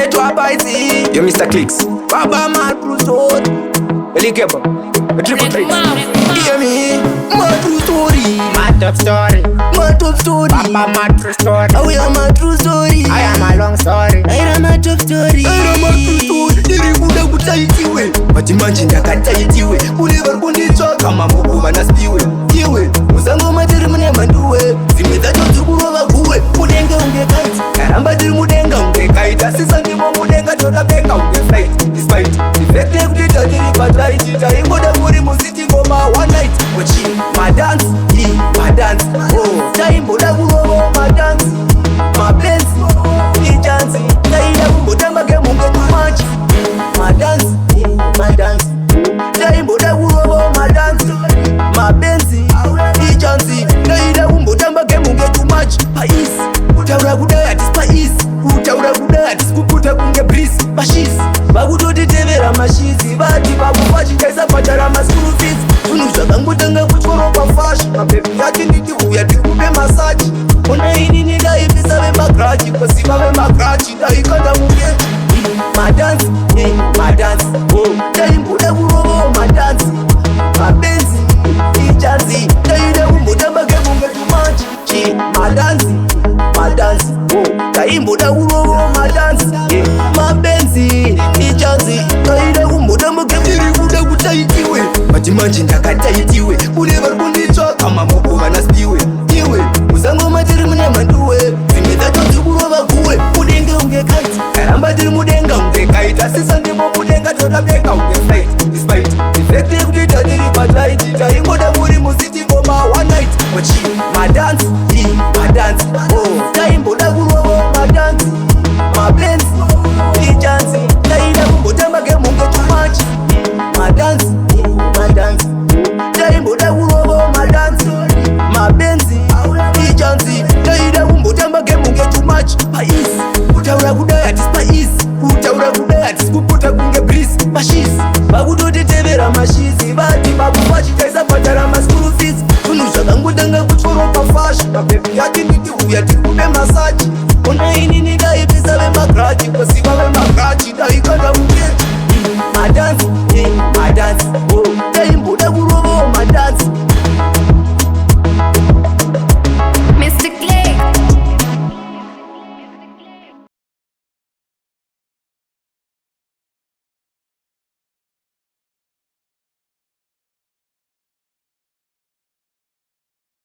toi paisi. Yo Mr. Clicks. Papa mal plus haut. Elikeba. A triple tricks. Hear me. My true story. My top story. My top story. Papa my true story. I am my true story. I am a long story. I am my top story. I am my true story. Ndirikuda kutaitiwe. Mati manje ndakataitiwe. Kune vari kunditsvaka mamuguma nasipiwe. Iwe musangoma tiri mune manduwe. Zimwe dzacho dziri kurova guwe. Mudenga unge kaiti. Karamba tiri mudenga unge kaita. Sisa ndimo mudenga totapenga unge flight. Despite the fact yekuti tatiri patiraiti. Taingoda muri musiti ngoma one night. Ochi MaDance, MaDance. Oh, taimboda kurova MaDance. MaBenz, ijanzi. Taida kumbotamba kemunge tumachi. MaDance, MaDance. Taimboda kurova MaDance. MaBenz, ijanzi. Taida kumbotamba kemunge tumachi. Pais, utaura kudai hatis pais. Utaura kudai hatis kuputa kunge breeze. Mashis, vakutotitevera mashizi. Vati vakufa chikaisa patara maschool fees. Zvinhu zvakangotanga kutyoro pafashi. Mabhebi yati nditiuya tikupe masaji. Ona ini ndikaipisa vemagrachi. Kwasiva vemagrachi ndaikanda mugechi. MaDance, MaDance. Taimboda kurova MaDance. MaBenz, ijanzi. Taida kumbotamba kemunge tumachi. MaDance, MaDance. Taimboda kurova MaDance. MaBenz, ijanzi. Taida kumbotamba kemunge kuda kutaitiwe. Mati manje ndakataitiwe. Kune vari kunditsvaka mamuguma nasipiwe. Iwe musangoma tiri mune manduwe. Zimwe dzacho dziri kurova guwe. Mudenga unge kaiti. Karamba tiri mudenga unge kaita. Sisa ndimo mudenga totapenga unge flight. Despite the fact yekuti tatiri patiraiti. Taingoda muri musiti ngoma one night. Ochi MaDance, MaDance. Oh, taimboda kurova MaDance. MaBenz, ijanzi. Taida kumbotamba kemunge tumachi. MaDance, MaDance. Taimboda kurova MaDance. MaBenz, ijanzi. Taida kumbotamba kemunge tumachi. Pais, utaura kudai hatis pais. Utaura kudai hatis kuputa kunge breeze. Mashis, vakutotitevera mashizi. Vati vakufa chikaisa patara maschool fees. Zvinhu zvakangotanga kutyoro pafashi. Mabhebi yati nditiuya tikupe masaji. Ona ini ndikaipisa vemagrachi. Kwasiva vemagrachi ndaikanda mugechi. MaDance, MaDance.